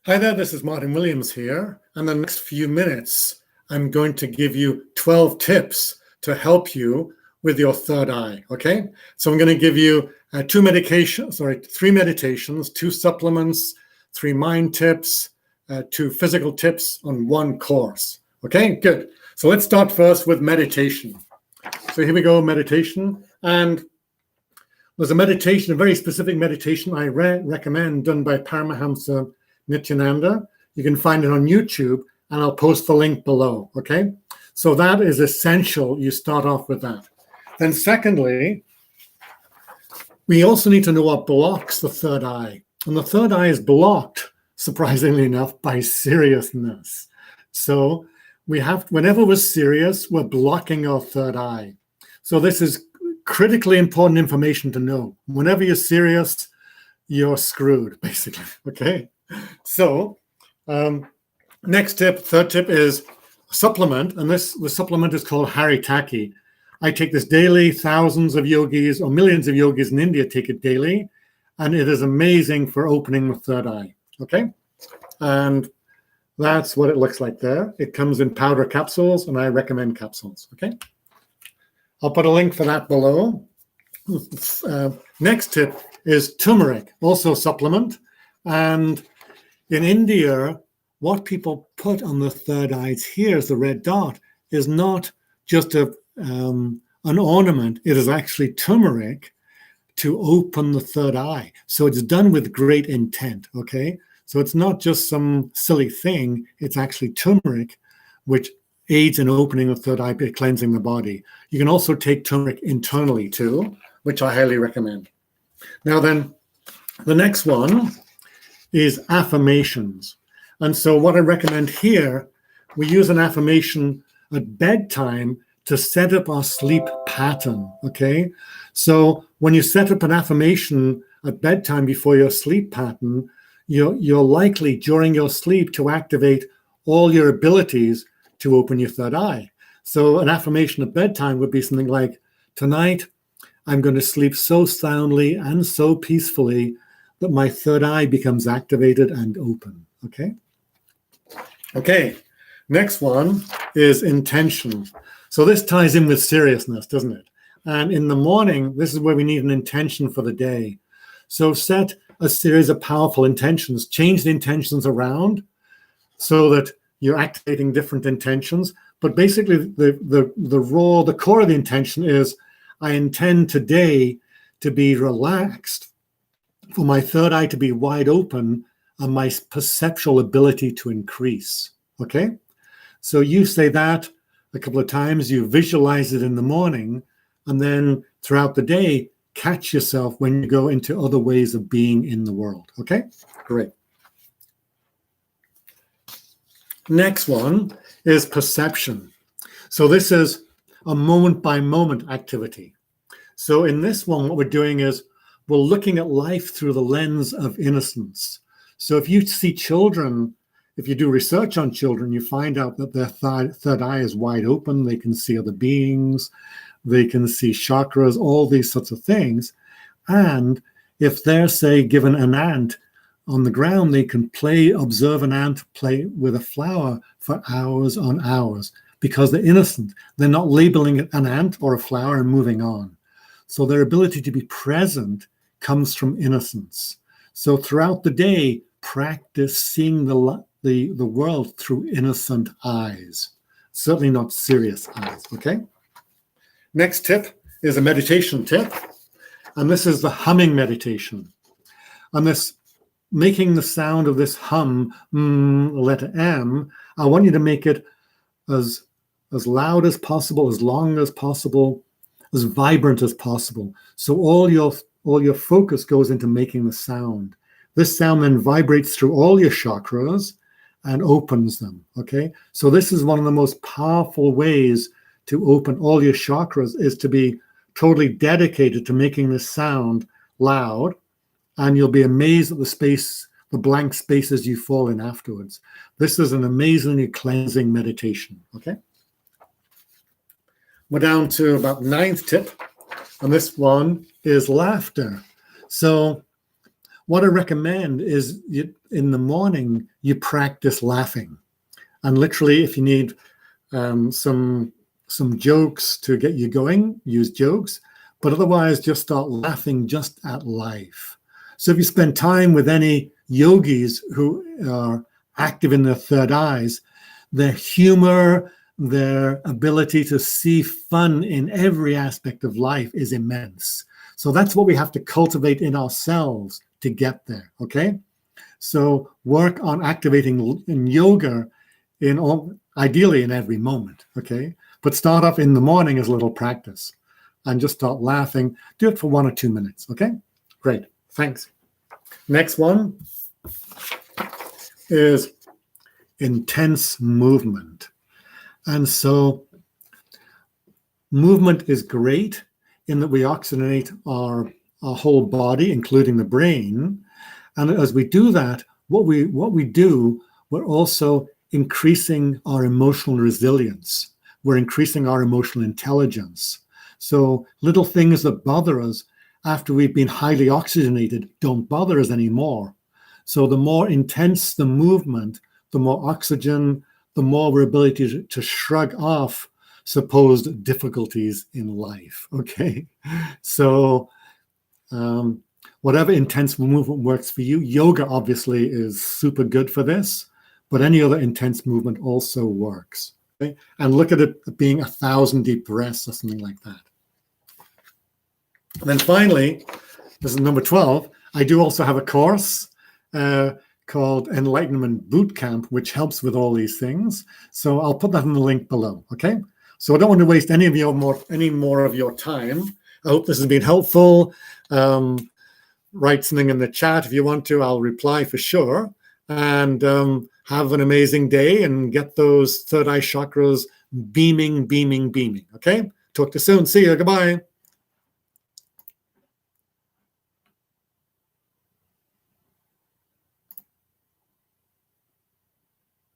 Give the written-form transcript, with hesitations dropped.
Hi there, this is Martin Williams here. And the next few minutes, I'm going to give you 12 tips to help you with your third eye, okay? So I'm going to give you three meditations, 2 supplements, 3 mind tips, 2 physical tips on 1 course, okay? Good. So let's start first with meditation. So here we go, meditation. And there's a meditation, a very specific meditation I recommend done by Paramahamsa Nityananda. You can find it on YouTube, and I'll post the link below, okay? So that is essential. You start off with that. Then secondly, we also need to know what blocks the third eye. And the third eye is blocked, surprisingly enough, by seriousness. So we have, whenever we're serious, we're blocking our third eye. So this is critically important information to know. Whenever you're serious, you're screwed, basically, okay? So next tip, third tip is supplement, and the supplement is called Haritaki. I take this daily. Thousands of yogis or millions of yogis in India take it daily, and it is amazing for opening the third eye, okay? And that's what it looks like there. It comes in powder capsules, and I recommend capsules, okay? I'll put a link for that below. Next tip is turmeric, also supplement, and in India, what people put on the third eye, here is the red dot, is not just an ornament. It is actually turmeric to open the third eye. So it's done with great intent, okay? So it's not just some silly thing. It's actually turmeric, which aids in opening the third eye by cleansing the body. You can also take turmeric internally too, which I highly recommend. Now then, the next one is affirmations. And so what I recommend here, we use an affirmation at bedtime to set up our sleep pattern, okay? So when you set up an affirmation at bedtime before your sleep pattern, you're likely during your sleep to activate all your abilities to open your third eye. So an affirmation at bedtime would be something like, tonight, I'm going to sleep so soundly and so peacefully that my third eye becomes activated and open, okay? Okay, next one is intention. So this ties in with seriousness, doesn't it? And in the morning, this is where we need an intention for the day. So set a series of powerful intentions, change the intentions around so that you're activating different intentions. But basically the core of the intention is, I intend today to be relaxed, for my third eye to be wide open, and my perceptual ability to increase, okay? So you say that a couple of times, you visualize it in the morning, and then throughout the day, catch yourself when you go into other ways of being in the world, okay? Great. Next one is perception. So this is a moment-by-moment activity. So in this one, what we're doing is we're looking at life through the lens of innocence. So if you see children, if you do research on children, you find out that their third eye is wide open. They can see other beings. They can see chakras, all these sorts of things. And if they're, say, given an ant on the ground, they can observe an ant play with a flower for hours on hours because they're innocent. They're not labeling it an ant or a flower and moving on. So their ability to be present comes from innocence. So throughout the day, practice seeing the world through innocent eyes, certainly not serious eyes, okay? Next tip is a meditation tip, and this is the humming meditation. And this, making the sound of this hum, letter M, I want you to make it as loud as possible, as long as possible, as vibrant as possible. So all your focus goes into making the sound. This sound then vibrates through all your chakras and opens them, okay? So this is one of the most powerful ways to open all your chakras, is to be totally dedicated to making this sound loud, and you'll be amazed at the blank spaces you fall in afterwards. This is an amazingly cleansing meditation, okay? We're down to about 9th tip, and this one is laughter. So what I recommend is in the morning, you practice laughing. And literally, if you need some jokes to get you going, use jokes. But otherwise, just start laughing just at life. So if you spend time with any yogis who are active in their third eyes, their humor, their ability to see fun in every aspect of life is immense. So that's what we have to cultivate in ourselves to get there, okay? So work on activating in yoga ideally in every moment, okay? But start off in the morning as a little practice and just start laughing. Do it for 1 or 2 minutes, okay? Great, thanks. Next one is intense movement. And so movement is great in that we oxygenate our whole body, including the brain. And as we do that, what we do, we're also increasing our emotional resilience. We're increasing our emotional intelligence. So little things that bother us after we've been highly oxygenated don't bother us anymore. So the more intense the movement, the more oxygen, the more our ability to shrug off supposed difficulties in life, okay? So whatever intense movement works for you, yoga obviously is super good for this, but any other intense movement also works. Okay? And look at it being 1,000 deep breaths or something like that. And then finally, this is number 12, I do also have a course called Enlightenment Bootcamp, which helps with all these things. So I'll put that in the link below, okay? So I don't want to waste any more of your time. I hope this has been helpful. Write something in the chat if you want to. I'll reply for sure. And have an amazing day and get those third eye chakras beaming, beaming, beaming, okay? Talk to you soon. See you. Goodbye.